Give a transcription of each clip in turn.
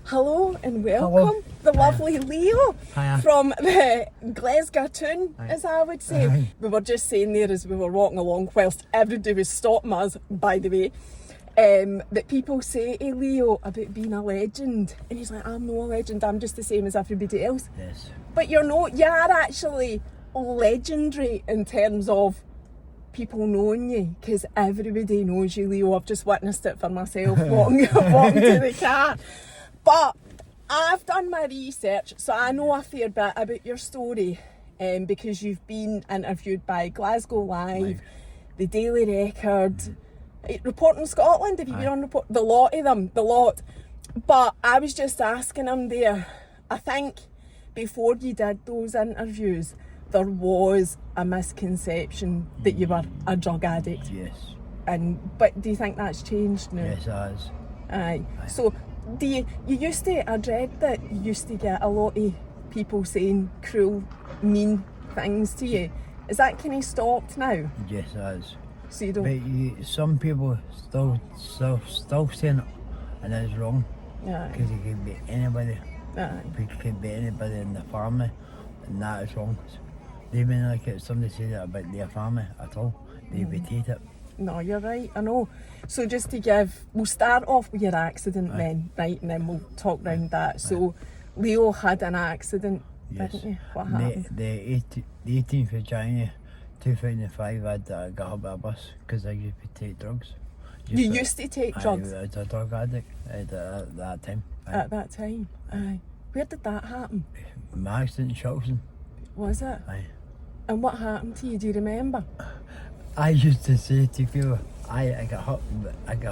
Hello and welcome, Hello. the lovely Leo Hiya. from the Glasgow Town, Aye. as I would say. Aye. We were just saying there as we were walking along, whilst everybody was stopping us, by the way, that people say to Leo about being a legend. And he's like, I'm no a legend, I'm just the same as everybody else. Yes. But you're not, you are actually legendary in terms of people knowing you, because everybody knows you, Leo. I've just witnessed it for myself walking to the car. But I've done my research, so I know a fair bit about your story, because you've been interviewed by Glasgow Live, the Daily Record, Reporting Scotland. Have you been on Report? The lot of them, the lot. But I was just asking him there, I think before you did those interviews, there was a misconception that you were a drug addict. Yes. But do you think that's changed now? Yes, it has. Aye. So, you used to, I dread that you used to get a lot of people saying cruel, mean things to you. Is that kind of stopped now? Yes, it has. So you don't... But some people still saying it, and it's wrong. Aye. Because it can be anybody. Aye. It can be anybody in the family, and that is wrong. They mean like if somebody says that about their family at all, they repeat it. No, you're right, I know. So just to give, we'll start off with your accident then, right, and then we'll talk round that. So Leo had an accident, didn't you? What happened? The 18th of January 2005, I got hit by a bus because I used to take drugs. You used to take drugs? I was a drug addict at that time. At that time? Aye. Where did that happen? My accident in Shelton. Was it? Aye. And what happened to you, do you remember? I used to say to people, I got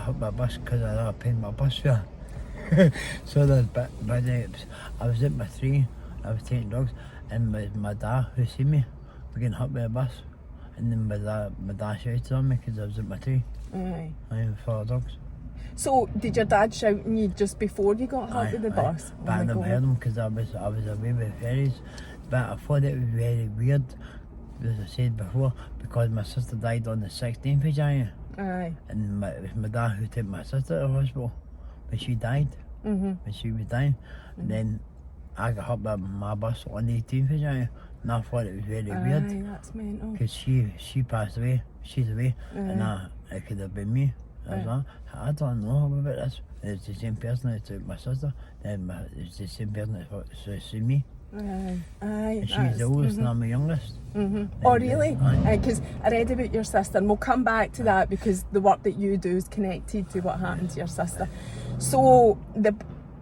hit by a bus because I never paid my bus fare. So there's I was at my 3, I was taking drugs, and my dad who seen me was getting hit by a bus, and then my dad shouted on me because I was at my 3. Aye. I was full of drugs. So did your dad shout at you just before you got hit with the bus? But I never heard him because I was away with ferries. But I thought it was very weird, as I said before, because my sister died on the 16th of January. Aye. And it was my dad who took my sister to the hospital, but she died. When she was dying. And then I got hit by my bus on the 18th of January, and I thought it was very weird. Aye, that's mental. Because she passed away, she's away, and it could have been me. I don't know about this. It's the same person that took my sister, then it's the same person that seen me. Aye, And she's the oldest and I'm the youngest. Oh really? Because I read about your sister, and we'll come back to that because the work that you do is connected to what happened to your sister. So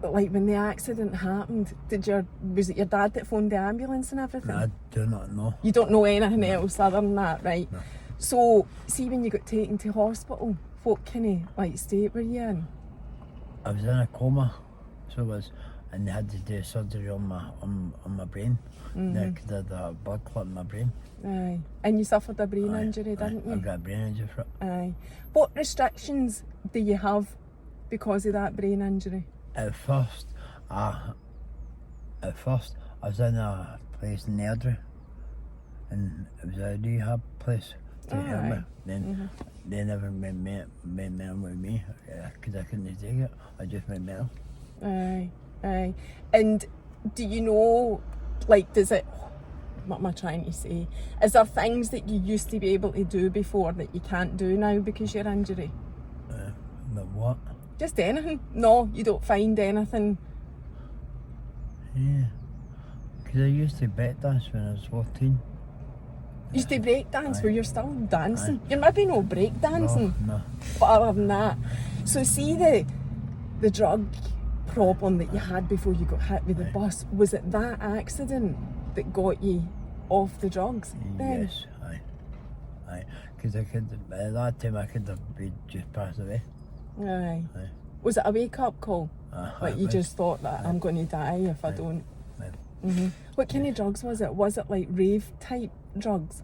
when the accident happened, was it your dad that phoned the ambulance and everything? I do not know. You don't know anything else other than that, right? No. So see when you got taken to hospital, what kind of state were you in? I was in a coma, so and they had to do surgery on my brain. Because I had a blood clot in my brain. Aye. And you suffered a brain injury, didn't you? I got a brain injury for it. Aye. What restrictions do you have because of that brain injury? At first I was in a place in Airdrie, and it was a rehab place to help me. Then they never made men with me because I couldn't take it. I just made men. Aye, aye. And do you know, what am I trying to say? Is there things that you used to be able to do before that you can't do now because of your injury? But what? Just anything? No, you don't find anything? Yeah, because I used to break dance when I was 14. You used to break dance where you're still dancing? You're maybe no break dancing? No. But other than that, so see the drug problem that you had before you got hit with the bus, was it that accident that got you off the drugs then? Yes, aye. Because at that time I could have just passed away. Aye. Aye. Was it a wake-up call? Like you was. just thought that I'm going to die if I don't? What kind of drugs was it? Was it like rave type drugs?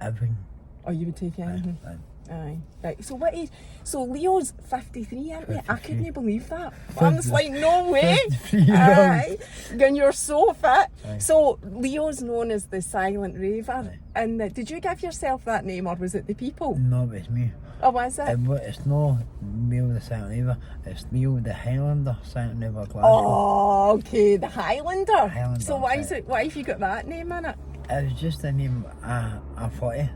Everything. Or you would take anything? Aye. Aye. Right. So what age? So Leo's 53, isn't he? I 53. couldn't believe that. I was like, no way. 53-year-old. Aye. And you're so fit. Aye. So Leo's known as the Silent Raver. Aye. And did you give yourself that name, or was it the people? No, it's me. Oh, was it? It's no Neil the Silent Raver, it's Neil the Highlander Silent Raver Glasgow. Oh, okay, the Highlander. Highlander, So why is right. it? Why have you got that name in it? It was just a name I thought of,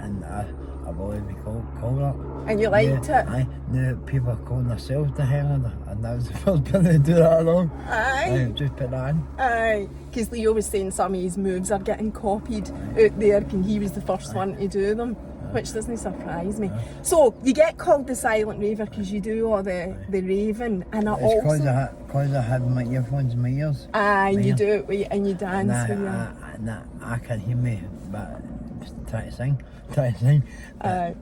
and I've always been called that. And you liked it? Aye, now people are calling themselves the Highlander, and that was the first time they do that along. Aye. Just put that in. Aye. Because Leo was saying some of his moves are getting copied out there, and he was the first one to do them, which doesn't surprise me. So you get called the Silent Raver because you do all the raving, and I It's also. because I had my earphones in my ears. Aye, My you ear. do it with, and you dance with your. And I can hear me, but try to sing. Aye.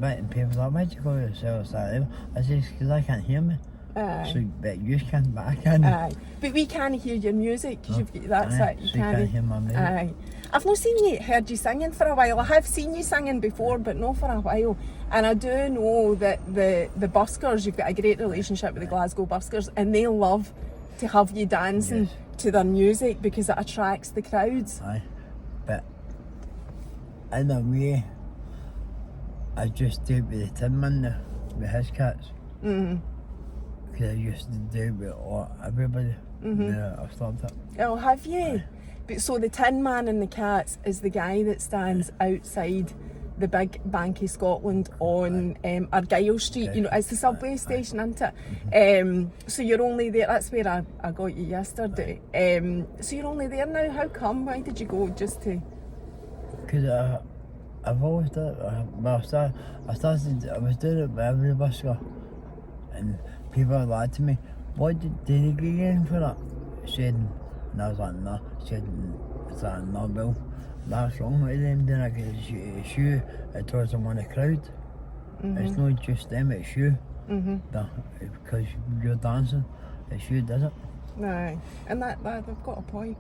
And people are like, why'd you call yourself Silent Raver? I says, because I can't hear me. Aye. So, but you can, but I can. Aye. But we can't hear your music because you've got that's Aye, it. You so you can't hear my music. Aye. I've not heard you singing for a while. I have seen you singing before, but not for a while. And I do know that the buskers, you've got a great relationship with the Glasgow buskers, and they love to have you dancing Yes. to their music because it attracts the crowds. Aye. But in a way, I just do it with the Tin Man now, with his cats. Mm-hmm. Because I used to do it with everybody. Yeah, I've stopped it. Oh, have you? But so the Tin Man and the Cats is the guy that stands outside the big Bank of Scotland on Argyle Street. You know, it's the subway station, isn't it? So you're only there. That's where I got you yesterday. So you're only there now. How come? Why did you go just to? Because I've always done it. Well, I was doing it with every busker. And people are like to me, what did you get in for that? Said, and I was like, no. Said, it's like, no, Bill, that's wrong with them doing it, because it's you, towards them on the crowd. It's not just them, it's you. Because you're dancing, it's you does it. Aye, and that they've got a point.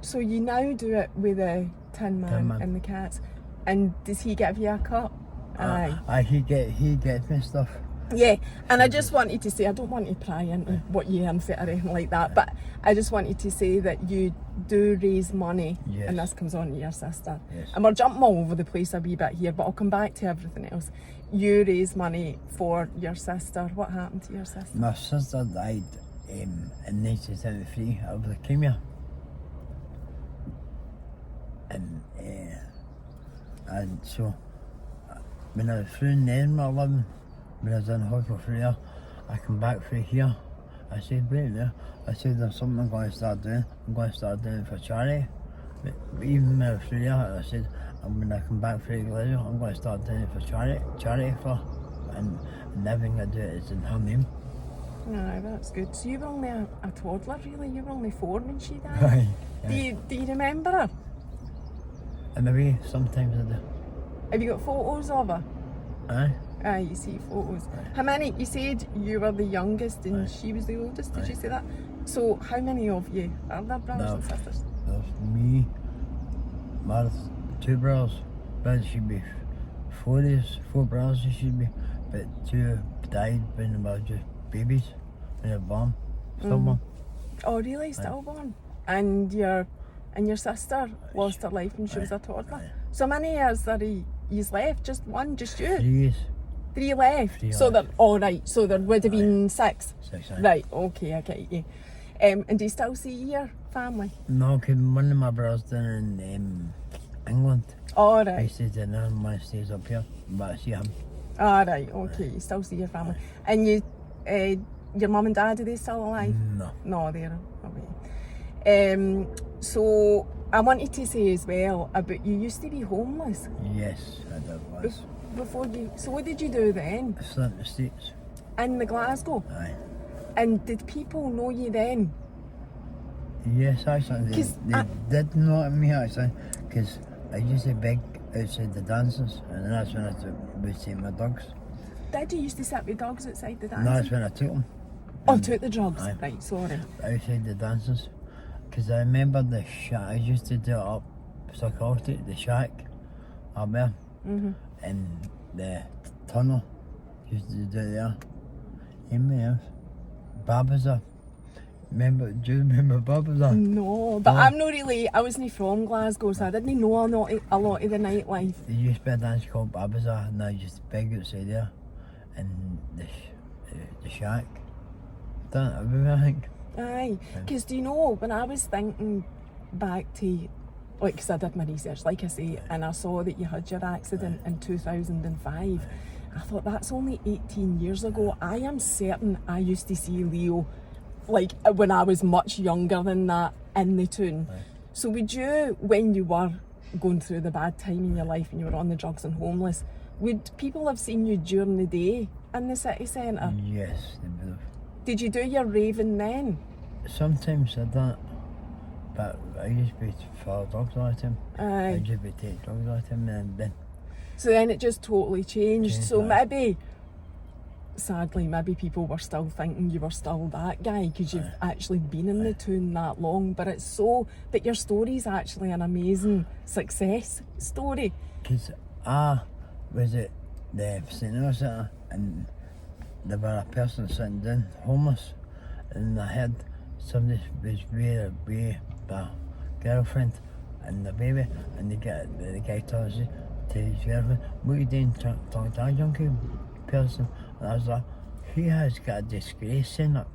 So you now do it with the Tin Man Man. and the Cats, and does he give you a cut? Aye. He gets me stuff. Yeah, and I just wanted to say, I don't want to pry into what you earn for it or anything like that, but I just wanted to say that you do raise money, Yes. and this comes on to your sister. Yes. And we're jumping all over the place a wee bit here, but I'll come back to everything else. You raise money for your sister. What happened to your sister? My sister died in 1973 of leukemia. And so, when I was through in Edinburgh living, when I was in hospital for a year, I come back through here. I said, wait there. I said, there's something I'm going to start doing. I'm going to start doing it for charity. But even when I was through here, I said, and when I come back through Glasgow, I'm going to start doing it for charity for, and everything I do is in her name. Aye, that's good. So you were only a toddler, really? You were only 4 when she died? Aye. Do you remember her? In a way, sometimes I do. Have you got photos of her? Aye. Aye, you see photos. How many? You said you were the youngest and Aye. she was the oldest. Did Aye. you say that? So how many of you are there, brothers No. and sisters? There's me, my 2 brothers. Brothers should be 4 brothers there should be, but 2 died when they were just babies, when they were born, stillborn. Oh, really? Stillborn? And your sister lost her life when she was a toddler. Aye. So many years are you's left? Just one? Just you? 3 years, 3 left? 3 so left. there, all right. So there would have been 6. 6 aye. Right. Okay, I get you. And do you still see your family? No, because one of my brothers down in England. All I right. stayed in there, one stays up here, but I see him. All right. Okay. You still see your family, and you, your mum and dad, are they still alive? No. No, they're away. So I wanted to say as well about you used to be homeless Yes, I did once. before you. So what did you do then I slept in the States. in the Glasgow? Aye. And did people know you then? Yes, actually, 'Cause they did know me actually, because I used to beg outside the dances, and that's when I would see my dogs. Did you used to sit with dogs outside the No, dance? that's when I took them. Oh, took the drugs. Aye. Right. Sorry. Outside the dances, because I remember the shack. I used to do it up Suckalty, the shack up there, in the tunnel. Used to do there. Anybody else? Barbaza. Do you remember Barbaza? No, but Oh. I'm not really, I wasn't from Glasgow, so I didn't know a lot of the nightlife. There used to be a dance called Barbaza, and I used to beg outside there. And the shack. Done it everywhere, I think. Aye, because do you know, when I was thinking back to, like, because I did my research, like I say, and I saw that you had your accident in 2005, I thought that's only 18 years ago. I am certain I used to see Leo, like, when I was much younger than that, in the tune. Aye. So would you, when you were going through the bad time in your life and you were on the drugs and homeless, would people have seen you during the day in the city centre? Yes, they would have. Did you do your raving then? Sometimes I don't, but I used to be for drugs all the time. I Aye. used to be take drugs all the time, and then So then it just totally changed. So aye. maybe, sadly, maybe people were still thinking you were still that guy because you've actually been in the tune that long. But it's so, but your story's actually an amazing success story. because I was at the Centre Centre, and there were a person sitting down, homeless, and I heard somebody was with their girlfriend and the baby, and the guy told us to his girlfriend, what are you doing talking to a junkie person? And I was like, he has got a disgrace in it.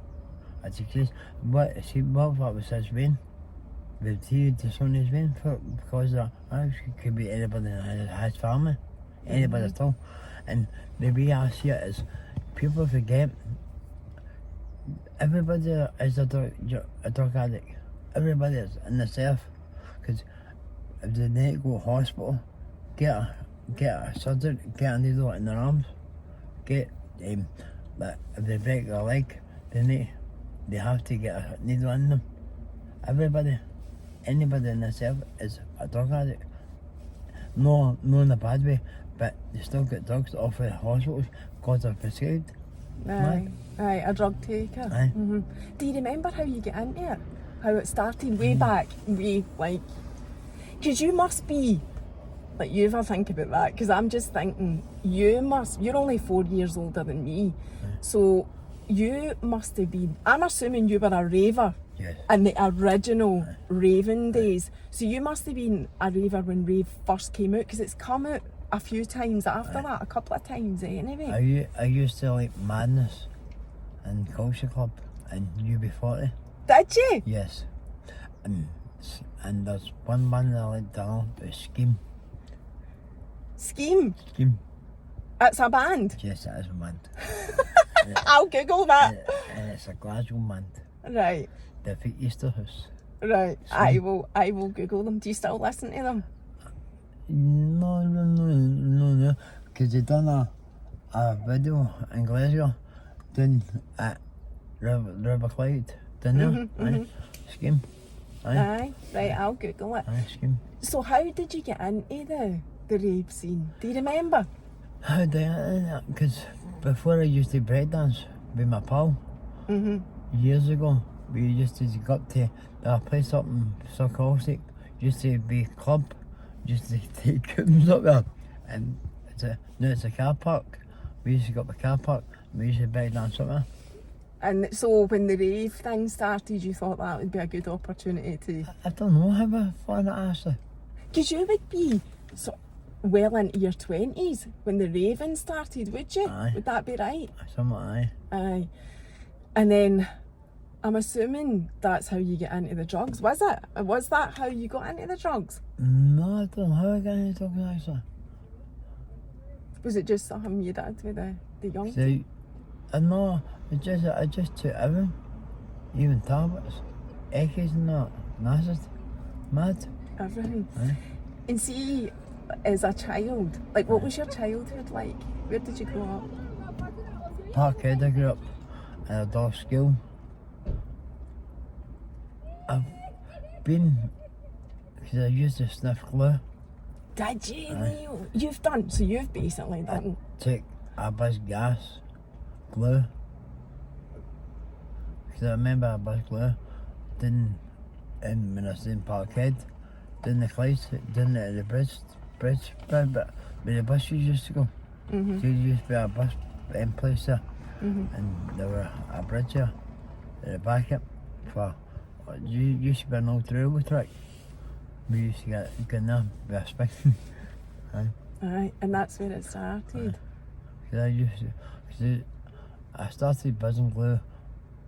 A disgrace. What was his vein? Did he disown his vein because it could be anybody in his family, anybody at all. And the way I see it is, people forget everybody is a drug addict. Everybody is in the self. Because if they need to go to hospital, get a surgery, get a needle in their arms, but if they break their leg, they have to get a needle in them. Anybody in the self is a drug addict. No in a bad way, but they still get drugs off of hospitals because they're prescribed. Aye, a drug taker. Aye. Mm-hmm. Do you remember how you get into it? How it started way back? Because you must be, like, you ever think about that? Because I'm just thinking, you're only 4 years older than me. So you must have been, I'm assuming you were a raver. Yes. In the original raving days. So you must have been a raver when rave first came out, because it's come out a few times after that, a couple of times anyway. I used to like Madness and Culture Club and UB40. Did you? Yes. And there's one band that I like down, but Scheme. Scheme? Scheme. It's a band? Yes, it is a band. I'll Google that. And it's a Glasgow band. Right. The Fake Easter House. Right. I will Google them. Do you still listen to them? No. Because they done a video in Glasgow, done at River Clyde, didn't they? Scheme. Aye. Right, I'll Google it. Aye, Scheme. So how did you get into the rave scene? Do you remember? How did I? Because before I used to breakdance with my pal, years ago, we used to go up to a place up in Caustic, used to be a club, used to take coupons up there, and now it's a car park. We used to go up the car park, we used to breakdance up there. And so when the rave thing started, you thought that would be a good opportunity to... I don't know how I thought that actually. Because you would be so well into your 20s when the raving started, would you? Aye. Would that be right? Somewhat aye. Aye. And then I'm assuming that's how you get into the drugs, was it? Was that how you got into the drugs? No, I don't know how I got into talking actually. Was it just something you did with the young? See, I know, I just took everything, even tablets, Eckies and that, Nazis, mad. Everything. Aye. And see, as a child, like, what was your childhood like? Where did you grow up? Parkhead, I grew up in a dog school. I've been, because I used to sniff glue. Did you, Aye. Neil? You've basically done. Take a bus gas, glue. Because I remember a bus glue, when I was in Parkhead, down the Clyde, down at the bridge, bridge, but where the buses used to go. Mm-hmm. There used to be a bus place there, Mm-hmm. and there were a bridge there at the back of it for. You used to be an old railway track. We used to get in there with a spin. Aye, and that's where it started. I started buzzing glue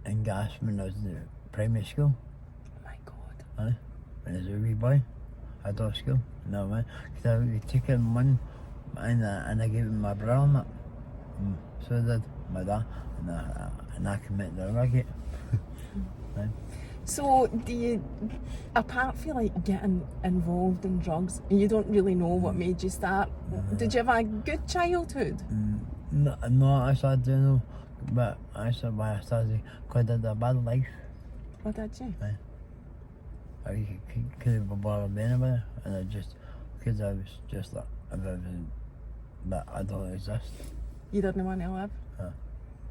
and gas when I was in primary school. Oh my God. When I was a wee boy, I'd off school. No man, because I would take in one and I gave it to my brother and that. So did my dad, and I commit the racket. So, do you, apart from like getting involved in drugs, and you don't really know what made you start, did you have a good childhood? No, I started doing know, but I said why I started because I had a bad life. What did you? I couldn't be bothered with anybody, and because I was just like, but I don't exist. You didn't want to live?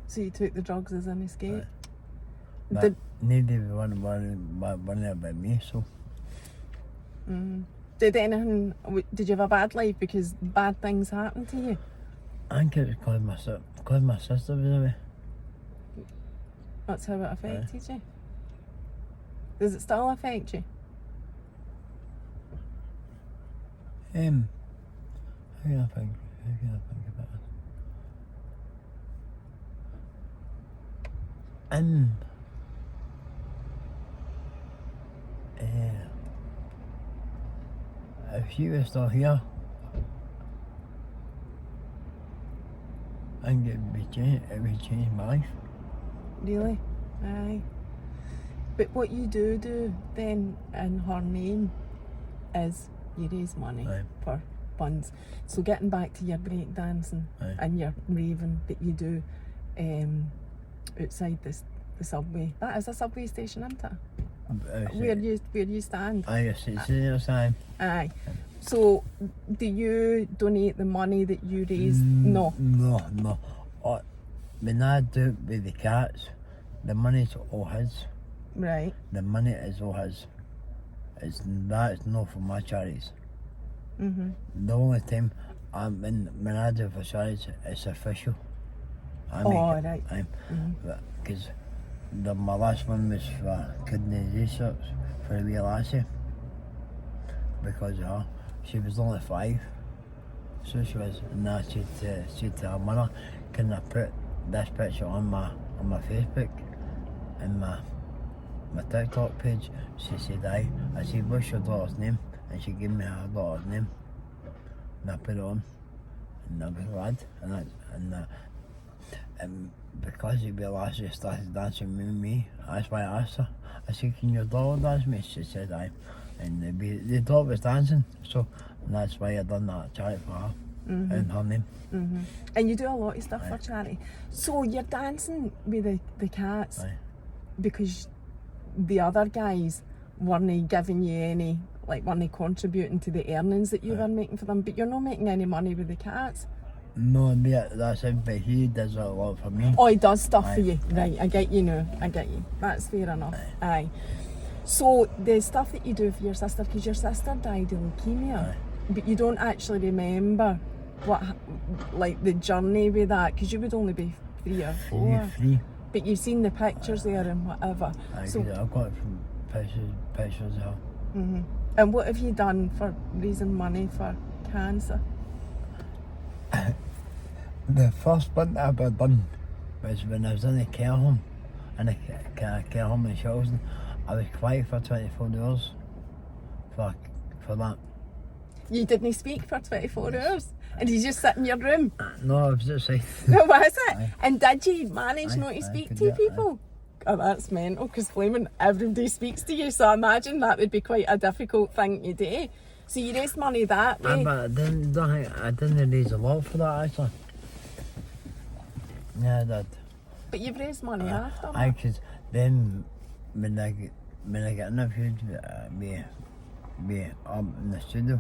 So you took the drugs as an escape? But nobody would worry about me, so. Did you have a bad life because bad things happened to you? I think it was because my sister was away. That's how it affected you? Does it still affect you? How can I think about it? If you were still here, I think it would change my life. Really? Aye. But what you do then in her name is you raise money for funds. So getting back to your break dancing and your raving that you do outside the subway. That is a subway station, isn't it? Where you stand. Aye, it's outside. Aye. So do you donate the money that you raise? No. No. When I do it with the cats, the money's all his. Right. The money is all his. That's not for my charities. The only time when I do for charities, it's official. Right. Because my last one was for kidney research for a wee lassie. Because of her, she was only 5. So she was, and I said to her mother, can I put this picture on my Facebook and my TikTok page? She said aye. I said, what's your daughter's name? And she gave me her daughter's name. And I put it on. And I was glad. And because the wee lassie started dancing with me, that's why I asked her. I said, can your daughter dance with me? She said aye. And the daughter was dancing, so that's why I done that charity for her in her name. And you do a lot of stuff for charity. So you're dancing with the cats because the other guys weren't giving you any, weren't contributing to the earnings that you were making for them, but you're not making any money with the cats. No, that's it, but he does a lot for me. Oh, he does stuff for you. Right, I get you now. I get you. That's fair enough. Aye. So the stuff that you do for your sister, because your sister died of leukemia, but you don't actually remember the journey with that, because you would only be 3 or 4. 3. But you've seen the pictures there and whatever. So I've got it from pictures of her. And what have you done for raising money for cancer? The first one I ever done was when I was in a care home, in care home in Shelton. I was quiet for 24 hours for that. You didn't speak for 24 hours? And you just sit in your room? No, I was outside. Was it? And did you manage not to speak to people? Oh, that's mental, because flaming everybody speaks to you, so I imagine that would be quite a difficult thing to do. So you raised money that way? But I didn't raise a lot for that, actually. Yeah, I did. But you've raised money after that? that? Because then when I get interviewed in the studio,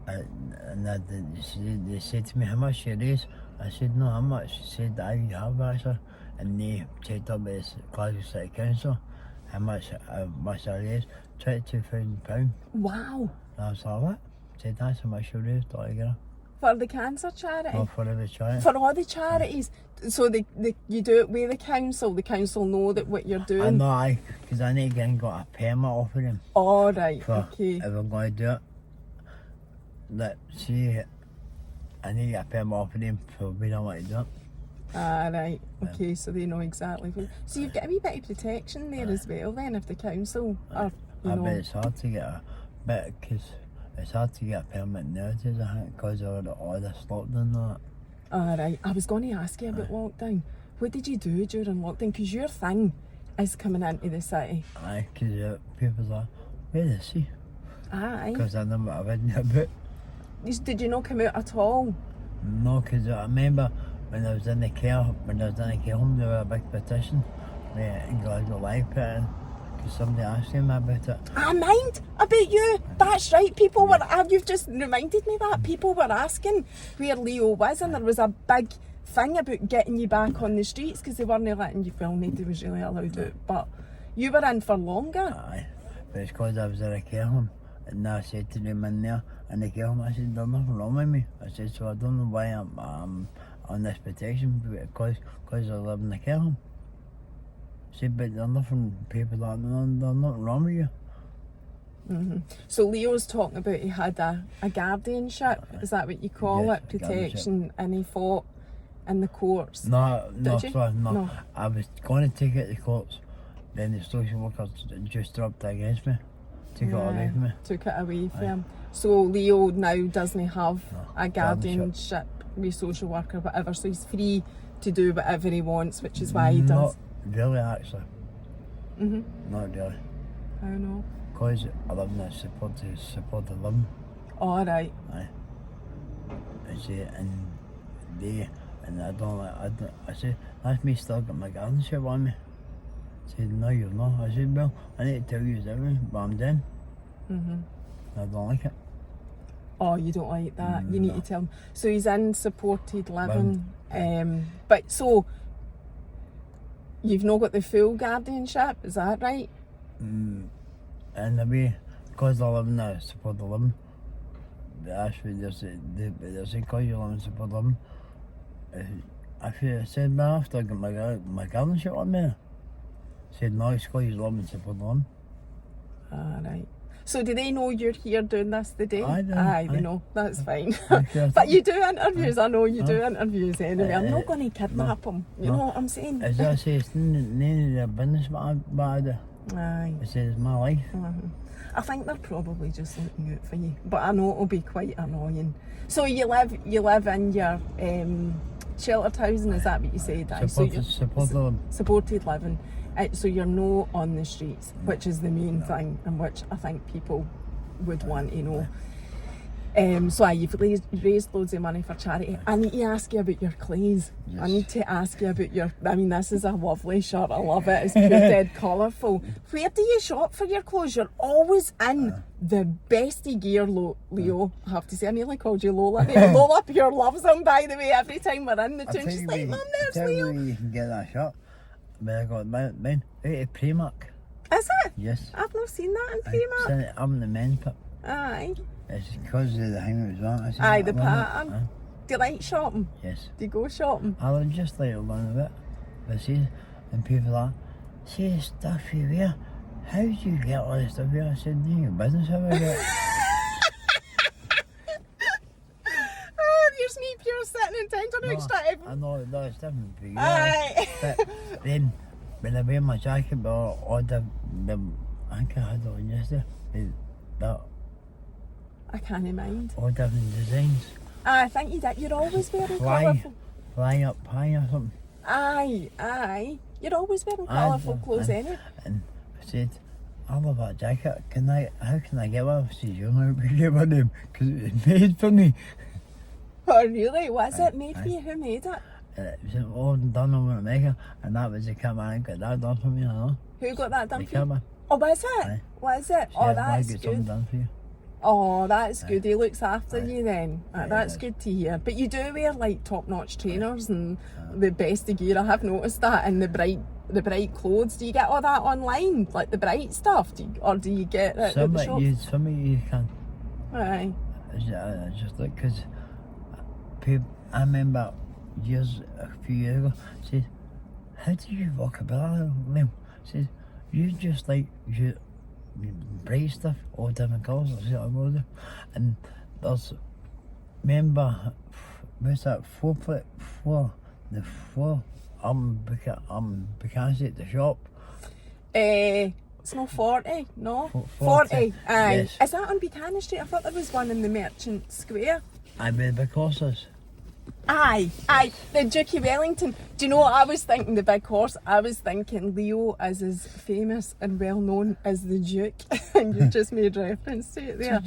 and they said to me, how much you raise? I said, no, how much? They said, I have actually. And they checked up with Glasgow City Council, how much I raised, £22,000. Wow. And I was like, what? said that's how much you raised altogether. For the cancer charity? Not for every charity. For all the charities? So you do it with the council know that what you're doing? I know, because I need to get and got a permit off of them. All right, For okay. if I'm going to do it. That, see, I need to get a permit off of them for we don't want to do it. Ah, right, okay, so they know exactly. So you've got a wee bit of protection there as well then, if the council are, I bet it's hard to get a bit, because it's hard to get a permit nowadays, I think, because of all this lockdown and that. Ah, right, I was going to ask you about lockdown. What did you do during lockdown? Because your thing is coming into the city. Aye, because people's like, where is he? Aye. Because I know what I've been about. Did you not come out at all? No, because I remember when I was in the care home, there was a big petition in Glasgow Live put in, because somebody asked me about it. I mind about you. That's right. People were. You've just reminded me that people were asking where Leo was, and there was a big thing about getting you back on the streets because they weren't letting you film. Nobody was really allowed out, but you were in for longer. Aye, but it's because I was in a care home, and I said to them in there in the care home, I said, there's nothing wrong with me. I said, so I don't know why I'm on this petition, because I live in the care home. I said, but there's nothing, people that there's nothing wrong with you. Mm-hmm. So Leo's talking about he had a guardianship. Is that what you call Yes, it? Protection, and he fought in the courts. No, Did you? sorry, no. No. I was going to take it to the courts, then the social workers just dropped it against me, took it away from me. Took it away from him. So Leo now doesn't have a guardianship. guardianship with social worker, whatever. So he's free to do whatever he wants, which is why he does. Not really, actually. Mhm. Not really. I know. Because I live in a supported living. All right. Aye. I say, and I don't like, I say, that's me still got my guardianship on me. I said, no, you're not. I said, well, I need to tell you everything, but I'm done. Mhm. I don't like it. Oh, you don't like that. You need No. to tell him. So he's in supported living. But so you've not got the full guardianship, is that right? And the way, because I live in a supported living, actually they say, because you live in supported living, I said, but after I got my guardianship on me, I said, no, it's because you live in supported living. Ah, right. So do they know you're here doing this today? I do. Aye, they Aye. know. That's fine. Okay. But you do interviews. I know you do interviews anyway. I'm not going to kidnap them. You know what I'm saying? As I say, it's none of their business what I do. Aye. I say, it's my life. I think they're probably just looking out for you. But I know it'll be quite annoying. So you live in your sheltered housing, is that what you said? Aye? So you're Supported living. supported living. So you're no on the streets, which is the main thing, and which I think people would want to know. So you've raised loads of money for charity. I need to ask you about your clays. I need to ask you about your, I mean, this is a lovely shirt. I love it. It's pure dead colourful. Where do you shop for your clothes? You're always in the best of gear, Leo. I have to say, I nearly called you Lola there. Lola pure loves them, by the way, every time we're in the tune. She's like, Mum, there's Leo. You can get that shirt. But I got mine out of Primark. Is it? Yes. I've not seen that in I Primark. sent it up in the men's pit. Aye. It's because of the thing it was on. Aye, the pattern. Do you like shopping? Yes. Do you go shopping? I would just like to learn a bit. But see, and people are, see the stuff you wear, how do you get all this stuff here? I said, none of your business how I get it. There's me pure sitting in town to reach that. I know, no, it's different for you. Aye. But then, when I wear my jacket, but all the I think I had it on yesterday, that I can't mind. all different designs. I think you did. You're always wearing Fly. colourful. Flying up high or something. Aye. You're always wearing colourful clothes anyway. And I said, I love that jacket. How can I get one? She said, you'll never be get one of them because it's made for me. Oh, really? Was it made for you? Who made it? It was all done over in America, and that was the cameraman got that done for me, I know. Who got that done The for you? camera. Oh, was it? Aye. Was it? She Oh, had that's get something good. done for you. Oh, that's good. He looks after you then. Aye, That's he does. good to hear. But you do wear like top-notch trainers and the best of gear. I have noticed that, and the bright clothes. Do you get all that online, like the bright stuff, or do you get it at the Some shop? of you can. Aye. I just like, because I remember a few years ago, said, how do you walk about Liam? Says, you just like, you bright stuff, all different colours. I said, I will do. And there's, remember, what's that, the four, because at the shop. It's not 40, no? 40, aye. yes. Is that on Buchanan Street? I thought there was one in the Merchant Square. I made the courses. Aye, the Duke of Wellington. Do you know what I was thinking, the big horse? I was thinking Leo is as famous and well known as the Duke. And you just made reference to it there.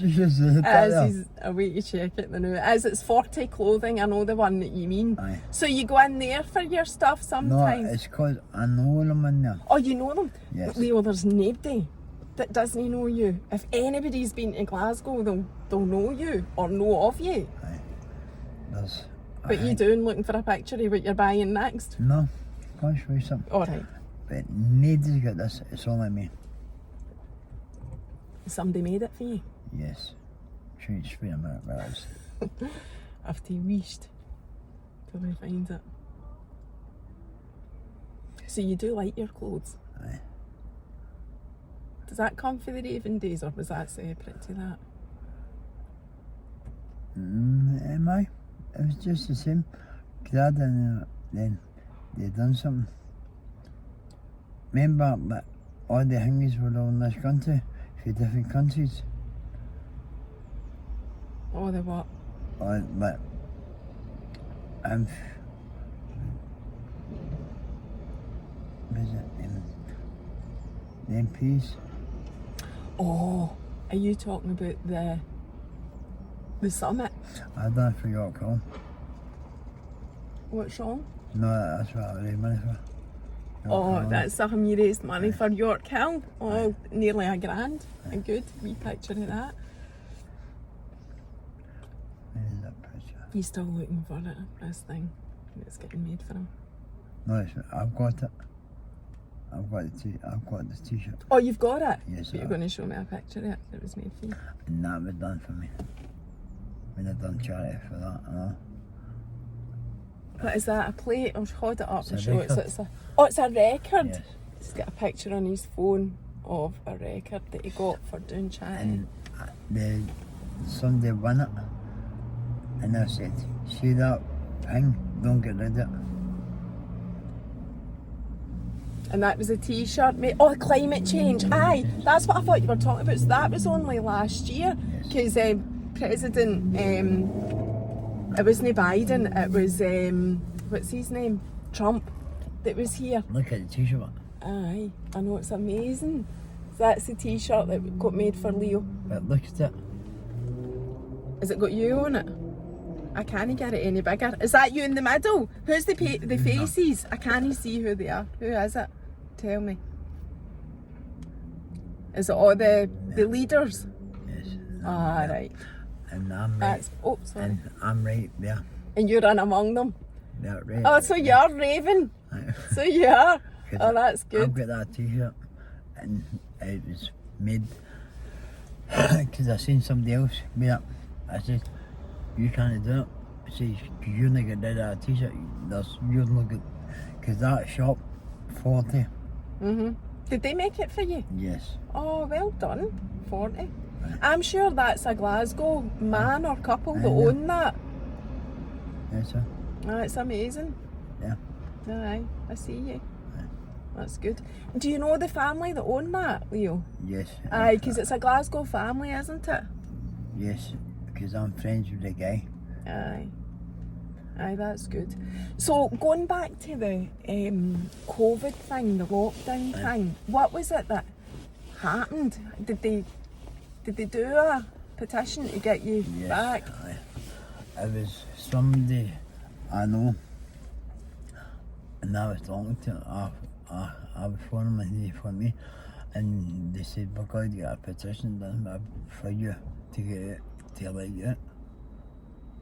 As he's away to check it now. As it's 40 clothing, I know the one that you mean. Aye. So you go in there for your stuff sometimes? No, it's because I know them in there. Oh, you know them? Yes. Leo, there's nobody that doesn't know you. If anybody's been to Glasgow, they'll know you or know of you. Aye. There's... But you doing looking for a picture of what you're buying next? No, can't show you something. Alright. But nobody's got this, it's only me. Somebody made it for you? Yes. Should just wait a minute where it is. After you wished till we find it. So you do like your clothes? Aye. Does that come for the raving days or was that separate to that? Am I? It was just the same. Because I didn't, then they done something. Remember that all the things were all in this country, for different countries. Oh, the what? Or but what is it? The MPs. Oh, are you talking about the summit? I done it for York Hall. What's wrong? No, that's what I raised money for. York Oh, Hall. that's something you raised money for York Hill. Oh, Aye. nearly $1,000. Aye. Good, wee picture of that. Where is that picture? He's still looking for it, this thing that's getting made for him. No, I've got it. I've got the t-shirt. Oh, you've got it? Yes, But you're going to show me a picture of it that was made for you. And that was done for me. When I done charity for that, you know. What is that, a plate? I'll hold it up It's and a show it. So record. it's a record? Yes. He's got a picture on his phone of a record that he got for doing charity. And somebody won it. And I said, see that thing, don't get rid of it. And that was a t-shirt made. Oh, climate change. Aye, that's what I thought you were talking about. So that was only last year. Yes. Because President, it wasn't Biden, it was, what's his name? Trump, that was here. Look at the t-shirt. Aye, I know, it's amazing. So that's the t-shirt that got made for Leo. But look at it. Has it got you on it? I can't get it any bigger. Is that you in the middle? Who's the faces? I can't see who they are. Who is it? Tell me. Is it all the leaders? Yes. Ah, right. And I'm right. That's, oh, sorry. And I'm right there. And you're in among them. Yeah, right. Oh, so you're raving. Aye. So you are. 'Cause Oh, that's I've good. got that t-shirt and it was made because I seen somebody else made it. I said, you can't do it. I said, you're not going to do that t-shirt. You're not good. Because that shop, 40. Did they make it for you? Yes. Oh, well done. 40. I'm sure that's a Glasgow man or couple that Aye, yeah. own that. Yes, sir. Oh, it's amazing. Yeah. Aye, I see you. That's good. Do you know the family that own that, Leo? Yes. Aye, because it's a Glasgow family, isn't it? Yes, because I'm friends with the guy. Aye. Aye, that's good. So, going back to the COVID thing, the lockdown thing, what was it that happened? Did they do a petition to get you Yes. back? Aye. It was somebody I know, and I was talking to I was phoning and he phoned me, and they said, we're going to get a petition done for you to get it, to let you out.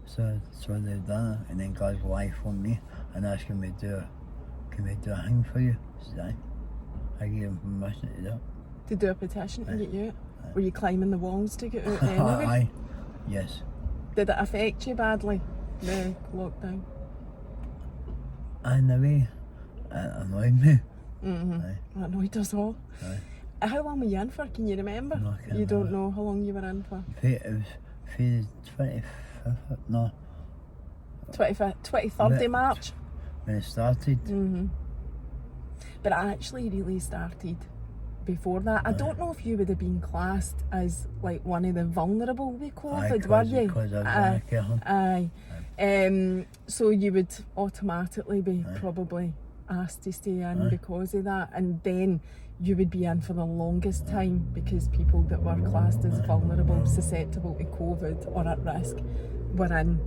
So they've done it, and then Glasgow Life phoned me and asked can we do a thing for you? I said, aye. I gave him permission to do it. To do a petition to Aye. get you out? Were you climbing the walls to get out anyway? Aye, yes. Did it affect you badly, the lockdown? In a way, it annoyed me. Mm-hmm. Aye. That annoyed us all. Aye. How long were you in for? Can you remember? No, I can't You don't remember. know how long you were in for? It was for the 25th, no, 23rd of March? when it started. Mm-hmm. But it actually really started before that. I don't know if you would have been classed as like one of the vulnerable with COVID, were you? Because I was in a care home. Aye. So you would automatically be Aye. probably asked to stay in Aye. because of that, and then you would be in for the longest time because people that were classed as vulnerable, susceptible to COVID or at risk were in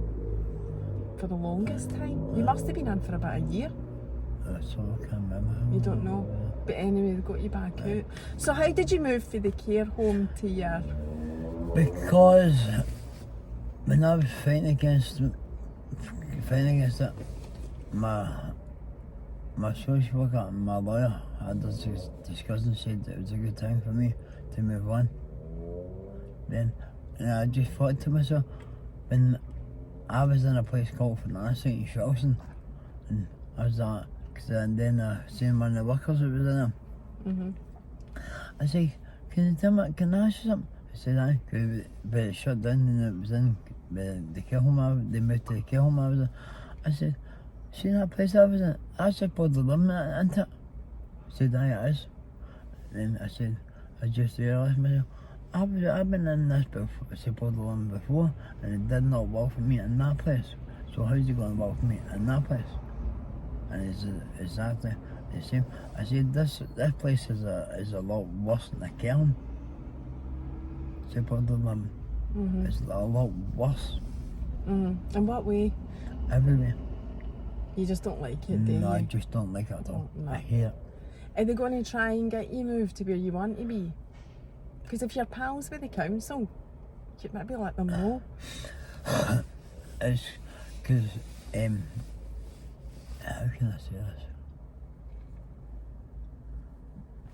for the longest time. You must have been in for about a year. So I can't remember. You don't know. But anyway, they got you back out. So how did you move from the care home to your... Because when I was fighting against it, my social worker and my lawyer had this discussion, said that it was a good time for me to move on. Then, and I just thought to myself, when I was in a place called Fantastic in Shelton, and I was like, and then I seen one of the workers that was in there. Mm-hmm. I said, can I ask you something? I said, aye, but it shut down and it was in the care home, they moved to the care home I was in. I said, see that place I was in? I supposed to live in it, isn't it? I said, aye, it is. Then I said, I just realised myself, I've been in this supposed to live before, and it did not work for me in that place. So how's it going to work for me in that place? And it's exactly the same. I said, this place is a lot worse than the care home. Supposed to live. Mm-hmm. It's a lot worse. Mm-hmm. In what way? Everywhere. You just don't like it, do you? No, I just don't like it at all. No. I hate it. Are they going to try and get you moved to where you want to be? Because if you're pals with the council, you could maybe let them know. It's because, how can I say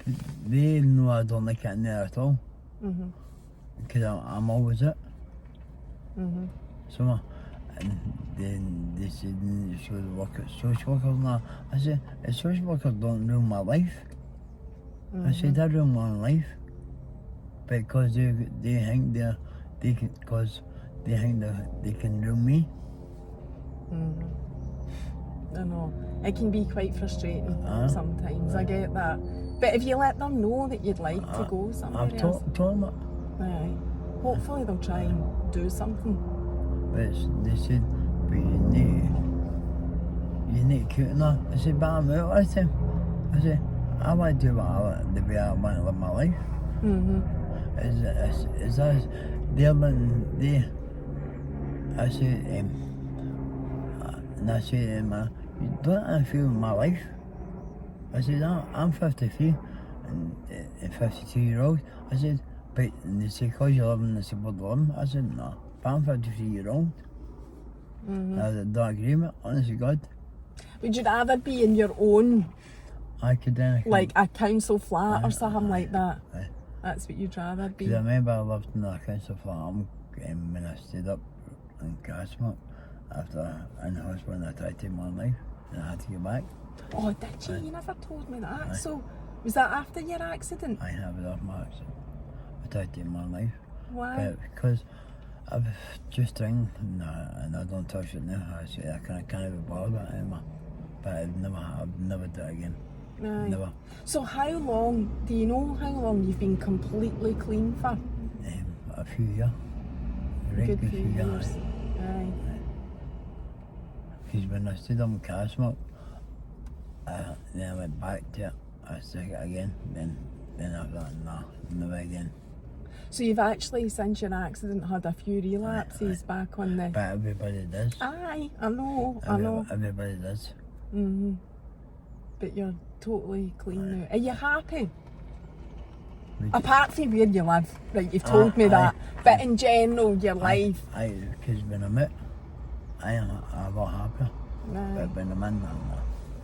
this? They know I don't like it in there at all. Mm-hmm. Because I'm always it. Mm-hmm. So, and then they said, you should work at social workers now. I said, the social workers don't ruin my life. Mm-hmm. I said, I ruin my life. Because they think they can ruin me. Mm-hmm. I know. It can be quite frustrating sometimes, I get that. But if you let them know that you'd like to go somewhere I've else, told them it. aye, hopefully they'll try and do something. But they said, but you need to quit now. I said, but I'm out all the time. I said, I want to do the way I want to live my life. Mm-hmm. Is that they're letting I said, and I said, man, you don't interfere with my life. I said, I'm 53 and 52-year-old. I said, but they say, because you're living in the supported living. I said, no, but I'm 53-year-old. Mm-hmm. I don't agree with it, honest to God. Would you rather be in your own, I could then. like a council flat or something like that? Aye. That's what you'd rather be? Because I remember I lived in a council flat when I stayed up in Glasgow after in the hospital and I tried to take my own life and I had to get back. Oh, did you? Aye. You never told me that. Aye. So, was that after your accident? I have it off my accident. I tried to take my own life. Why? But because I was just drinking and I don't touch it now. I say I can't be bothered with it anymore. But I've never done it again. Aye. Never. So how long, do you know how long you've been completely clean for? A few years. A good few years. Aye. Because when I stayed up in Castle, then I went back to it. I took it again. Then I thought, nah, never again. So you've actually, since your accident, had a few relapses back on the... But everybody does. Aye, I know. Everybody does. Mm-hmm. But you're totally clean now. Are you happy? Apart from where you live, right, you've told me that. But in general, your life... Because when I'm out, I'm a lot happier. Aye. But when I'm in, I'm not.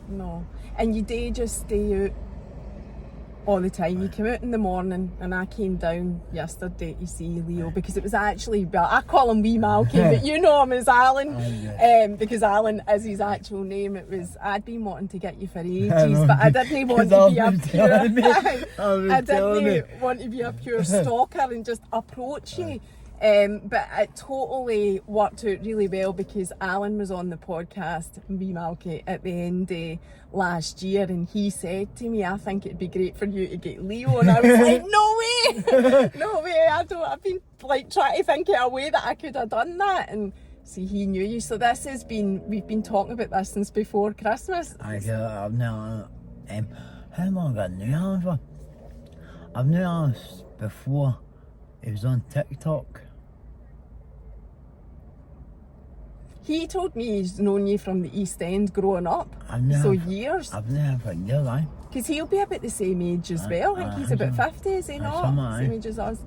No. And you do just stay out all the time. You come out in the morning, and I came down yesterday to see Leo because it was actually, well, I call him Wee Malky, but you know him as Alan, because Alan is his actual name. It was, I'd been wanting to get you for ages, but I didn't want to be a pure, I didn't want to be a pure stalker and just approach you. But it totally worked out really well because Alan was on the podcast, Wee Malky, at the end of last year, and he said to me, I think it'd be great for you to get Leo, and I was like, no way, no way, I've been like trying to think of a way that I could have done that, and see, he knew you. So this has been, we've been talking about this since before Christmas. I've known how long I knew Alan for? I've known Alan before he was on TikTok. He told me he's known you from the East End growing up, years. I've known him for years, aye. Because he'll be about the same age as well. I think he's about 50, is he not? Same age as us.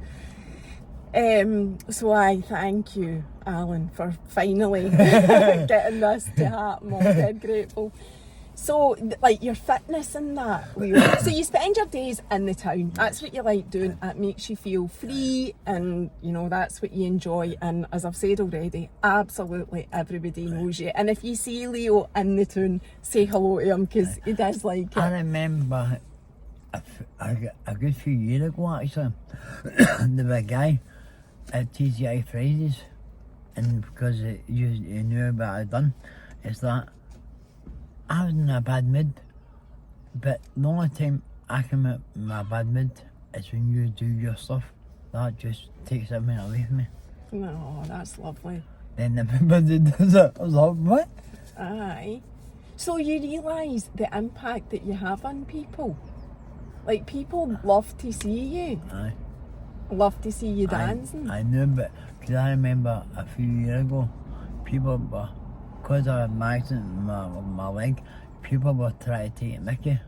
So I thank you, Alan, for finally getting this to happen. I'm dead grateful. So, like, your fitness and that, Leo. So you spend your days in the town. That's what you like doing. It makes you feel free, and, you know, that's what you enjoy. And as I've said already, absolutely everybody knows you. And if you see Leo in the town, say hello to him, because he does like it. I remember a good few years ago, actually, there was a guy at TGI Fridays, and because you knew what I'd done, it's that I was in a bad mood, but the only time I come out in a bad mood is when you do your stuff. That just takes everything away from me. No, that's lovely. Then everybody does it. I was like, what? Aye. So you realise the impact that you have on people? Like, people love to see you. Aye. Love to see you dancing. I knew, but because I remember a few years ago, people were, because I had my accident with my leg, people were trying to take Mickey.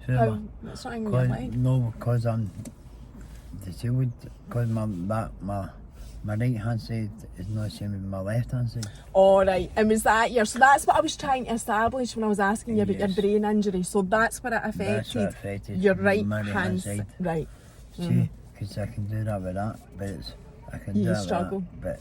So what's wrong with your leg? No, because I'm disabled, because my right hand side is not the same as my left hand side. Alright, and was that so that's what I was trying to establish when I was asking you about your brain injury. So that's what it affected. That's what affected your right my hand side. Right. See, because I can do that with that, but I can do that struggle. With that, but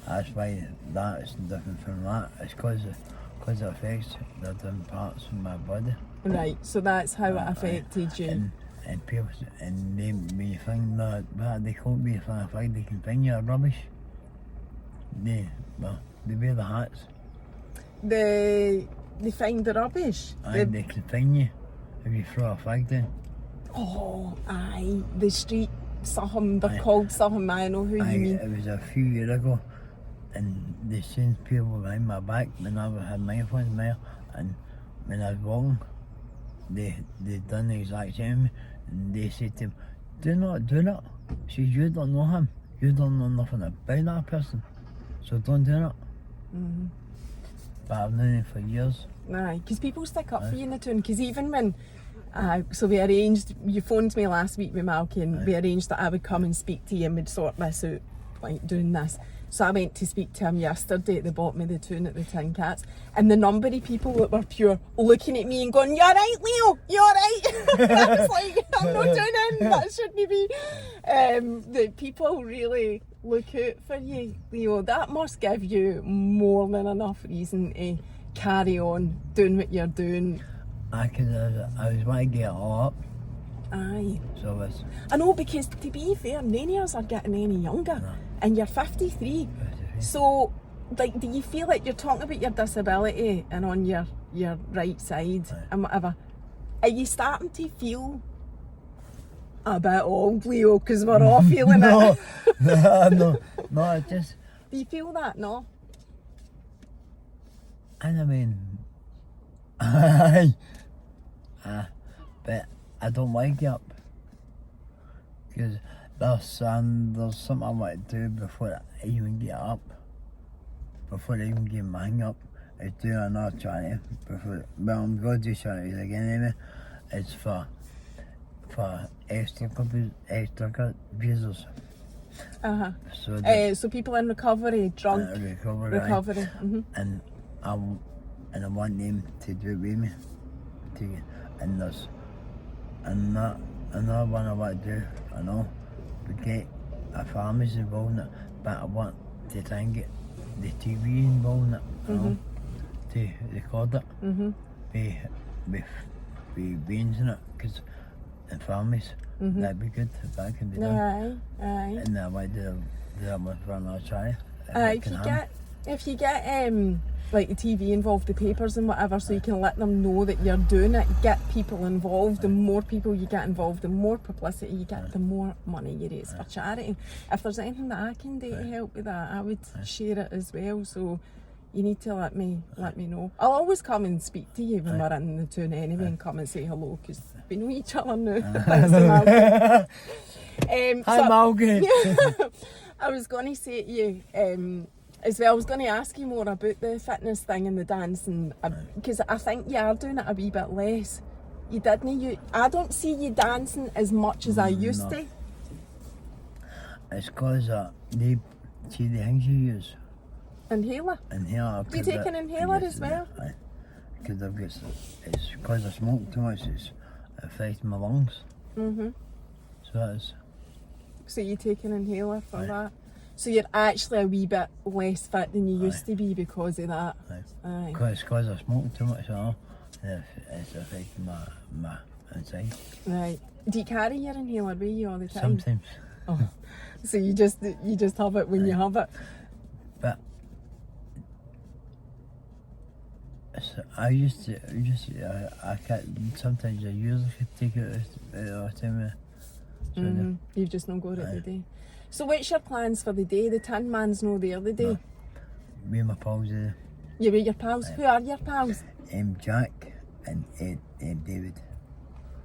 that's why that is different from that. It's because it affects the different parts of my body. Right, so that's how it affected you. And people, and they, when you find that, they quote me if I find they can find you rubbish. They wear the hats. They find the rubbish. Aye, they can find you if you throw a flag down. Oh, aye, the street something, they're called something, I know who you mean. It was a few years ago, and they seen people behind my back when I had microphones there, and when I was walking, they done the exact same, and they said to him, do not do that. She said, you don't know him, you don't know nothing about that person, so don't do that. Mm-hmm. But I've known him for years. Aye, because people stick up for you in the town, because even when so we arranged, you phoned me last week with Malky, and we arranged that I would come and speak to you and we'd sort this out, like doing this. So I went to speak to him yesterday at the bottom of the town at the Tin Cats, and the number of people that were pure looking at me and going, "You're right, Leo, you're right." I was like, I'm not doing it, that shouldn't be. The people really look out for you, Leo. That must give you more than enough reason to carry on doing what you're doing. I was wanting to get it all up. Aye. So it's... I know, because to be fair, none of us are getting any younger. No. And you're 53. So, like, do you feel like you're talking about your disability and on your right side and whatever? Are you starting to feel a bit old, Leo? Because we're all feeling it. No, I just... Do you feel that, no? And I mean... but I don't like it up. Because there's something I want to do before I even get up. Before I even get my hang up. Is do another charity. I'm going to do charities again anyway. It's for extra abusers. So people in recovery, drug recovery. Mm-hmm. And I want them to do it with me. And and another one I want to do, I know, we get our families involved in it, but I want to try and get the TV involved in it, you know, to record it, with beings in it, because and families, that'd be good if that can be done. Aye. And I might do that one for another try. If you get like the TV involved, the papers and whatever, so you can let them know that you're doing it, get people involved. The more people you get involved, the more publicity you get, the more money you raise for charity. If there's anything that I can do to help with that, I would share it as well. So you need to let me know. I'll always come and speak to you when we're in the tune anyway, and come and say hello, because we know each other now. Thanks to Malcolm. Hi, Malcolm. I was going to say to you, as well, I was going to ask you more about the fitness thing and the dancing, because I think you are doing it a wee bit less. You didn't. I don't see you dancing as much as I used to. It's because they see the things you use. Inhaler? Inhaler. Do you take an inhaler as well? Because it's because I smoke too much, it's affecting my lungs. So it is. So you take an inhaler for that? So you're actually a wee bit less fit than you used to be because of that? Aye. Because I smoke too much, you know, it's affecting my inside. Right. Do you carry your inhaler with you all the time? Sometimes. Oh. So you just have it when you have it? But I can't, sometimes I usually could take it all the time. You've just not got it today. So what's your plans for the day? The Tin Man's no there the day? No. Me and my pals are You with your pals? Who are your pals? Jack and David.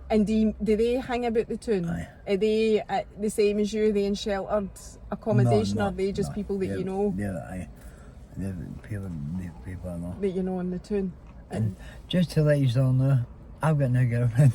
And do they hang about the tune? Aye. Are they the same as you? Are they in sheltered accommodation, or are they just people that you know? They're people I know. That you know in the tune. And just to let you all know, I've got no girlfriend.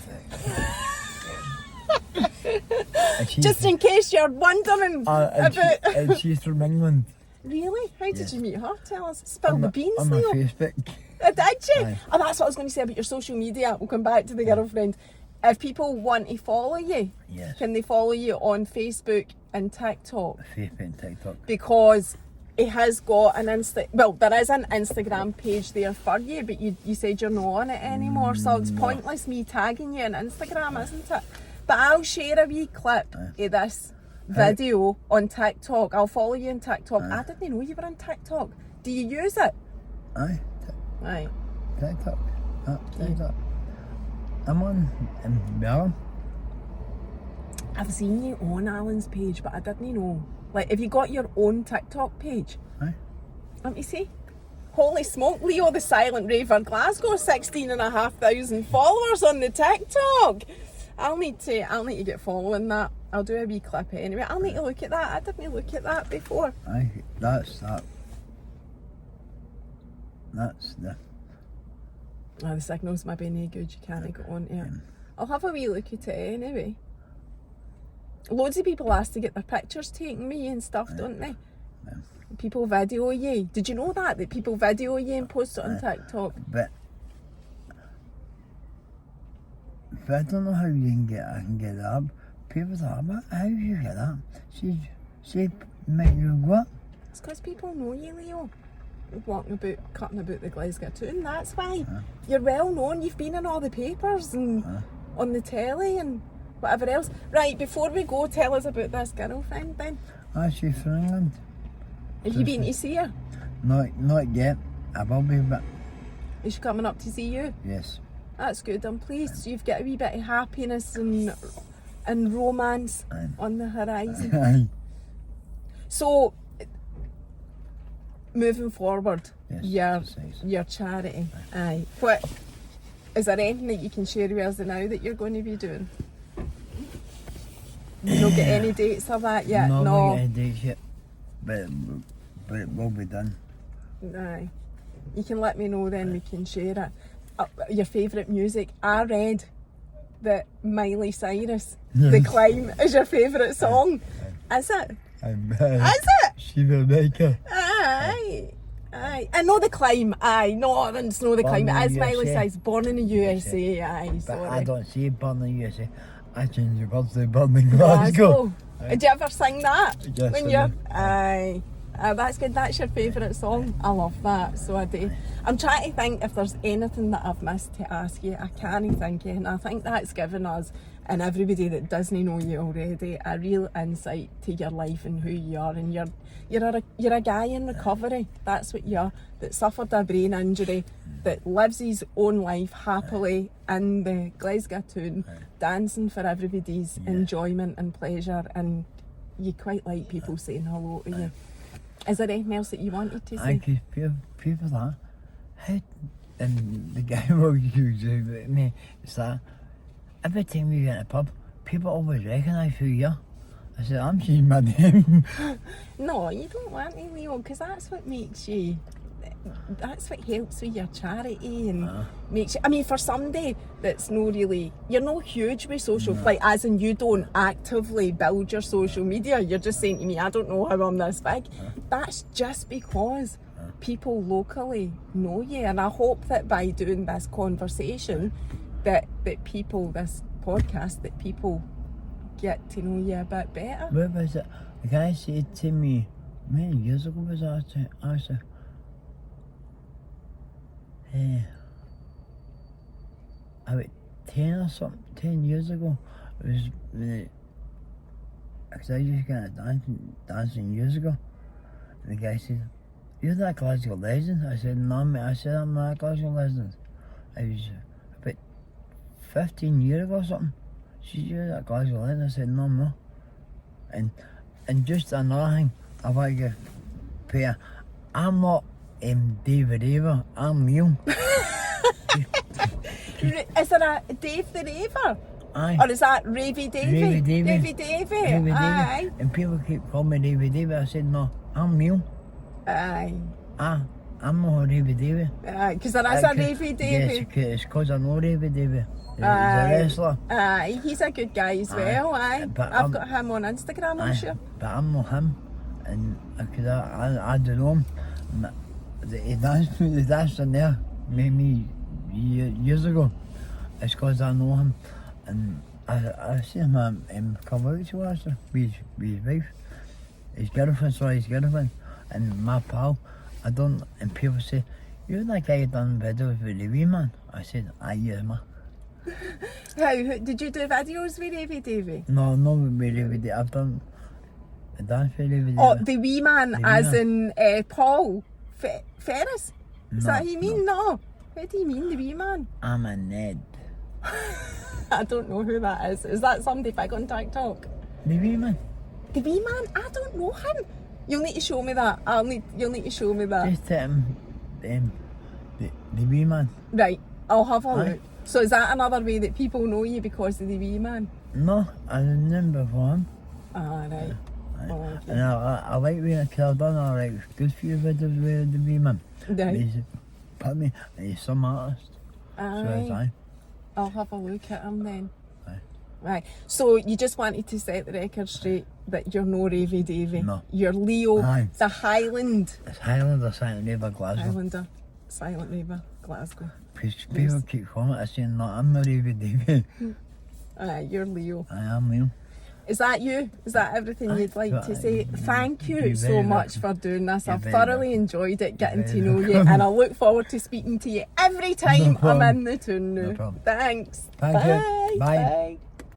Just in case you're wondering about... And she's from England. Really? How did you meet her? Tell us. Spill the beans, on Leo. my Facebook. Did you? Aye. Oh, that's what I was going to say about your social media. We'll come back to the girlfriend. If people want to follow you, can they follow you on Facebook and TikTok? Facebook and TikTok. Because he has got an there is an Instagram page there for you, but you said you're not on it anymore, so it's pointless me tagging you on Instagram, isn't it? But I'll share a wee clip of this video on TikTok. I'll follow you on TikTok. I didn't know you were on TikTok. Do you use it? Aye. Aye. TikTok. TikTok. I'm on Melbourne. I've seen you on Alan's page, but I didn't know. Like, have you got your own TikTok page? Aye. Let me see. Holy smoke, Leo the Silent Raver, Glasgow, 16,500 followers on the TikTok. I'll need to get following that. I'll do a wee clip anyway. I'll need to look at that. I didn't look at that before. Aye, that's the... Oh, the signal's maybe no good. You can't get on it. I'll have a wee look at it anyway. Loads of people ask to get their pictures taken with you and stuff, don't they? People video you. Did you know that people video you and post it on TikTok? But I don't know how I can get that up. People talk about how you get that. She make you what? It's because people know you, Leo. Walking about, cutting about the Glasgow tune. That's why. You're well known. You've been in all the papers and on the telly and whatever else. Right, before we go, tell us about this girlfriend then. She's from England. Have you been to see her? Not yet. I will be, but... Is she coming up to see you? Yes. That's good. I'm pleased you've got a wee bit of happiness and romance on the horizon. So, moving forward, your charity. Aye. What is there anything that you can share with us now that you're going to be doing? You don't get any dates of that yet? No. No. Get any dates yet, but it will be done. Aye. You can let me know then. We can share it. Your favourite music. I read that Miley Cyrus, The Climb, is your favourite song. Is it? Is it? She will make it. Aye. Aye. I know the climb. Aye. Northern's know the Born climb. in As the Miley USA. says, born in the USA. Aye. But Sorry. I don't say born in the USA. I change the words to born in Glasgow. Did you ever sing that? Yes, when I you're did. aye. That's good. That's your favourite song. I love that. So I do. I'm trying to think if there's anything that I've missed to ask you. I can't think of, and I think that's given us and everybody that doesn't know you already a real insight to your life and who you are. And you're a guy in recovery. That's what you are. That suffered a brain injury, that lives his own life happily in the Glasgow town, dancing for everybody's enjoyment and pleasure. And you quite like people saying hello to you. Is there anything else that you wanted to say? I could people that. How, and the guy who used me is that every time we get in a pub, people always recognise who you are. I said, I'm saying my name. No, you don't want to, Leo, because that's what makes you. That's what helps with your charity and makes you. I mean, for somebody that's no really, you're no huge with social, like as in you don't actively build your social media. You're just saying to me, I don't know how I'm this big. That's just because people locally know you, and I hope that by doing this conversation, that people, this podcast, that people get to know you a bit better. Where was it? The guy said to me, many years ago was that actually. About 10 or something, 10 years ago, it was because I used to get dancing years ago, and the guy said, "You're that Glasgow legend?" I said, "No, mate." I said, "I'm not a Glasgow legend." I was about 15 years ago or something. She said, "You're that Glasgow legend?" I said, "No, I'm not." And just another thing, I want to give Peter, I'm not David Ava, I'm Neil. Is there a Dave the Raver? Aye. Or is that Ravy Davy? Ravy Davy. Davy Davy. Aye. And people keep calling me David Davy. I said, no, I'm Neil. Aye. I'm not David Davy. Aye, because there is a Ravy Davy. Yes, it's because I know David Davy. He's a Aye. wrestler. Aye, he's a good guy as well, aye. But I've got him on Instagram, I'm sure. But I'm not him. And because I don't know him. He danced in there maybe years ago. It's because I know him. And I see him come out to us with his wife. His girlfriend. And my pal, and people say, "You're that guy who done videos with the wee man." I said, "Aye, yes, ma." How did you do videos with Ravy Davy? No, not with David Davy. I've done a dance with David Davy. Oh, the wee man, The wee as man. in Paul Ferris? Is No, that what you mean? No. What do you mean, the wee man? I'm a Ned. I don't know who that is. Is that somebody big on TikTok? The wee man. The wee man? I don't know him. You'll need to show me that. You'll need to show me that. Just the wee man. Right, I'll have a Aye. look. So is that another way that people know you because of the wee man? No, I didn't know before him. Ah, right. Aye. Oh, okay. And I like because I've done all right good few videos with the wee man. Right. He's and he's some artist. So it's Aye. aye. I'll have a look at him then. Aye. Right. So you just wanted to set the record straight that you're no Ravy Davy. No. You're Leo, Aye. the Highland. It's Highlander Silent River Glasgow. Highlander, Silent River, Glasgow. Because people keep commenting saying, no, I'm not David Davy. Aye, you're Leo. I am Leo. Is that you? Is that everything Aye, you'd like but to say? Thank you you're so very much welcome. for doing this. You're I've very thoroughly welcome. enjoyed it, getting You're to very know you, welcome. and I look forward to speaking to you every time I'm problem. in the tune now. No problem. Thanks. Thank you. Bye. Bye. Bye.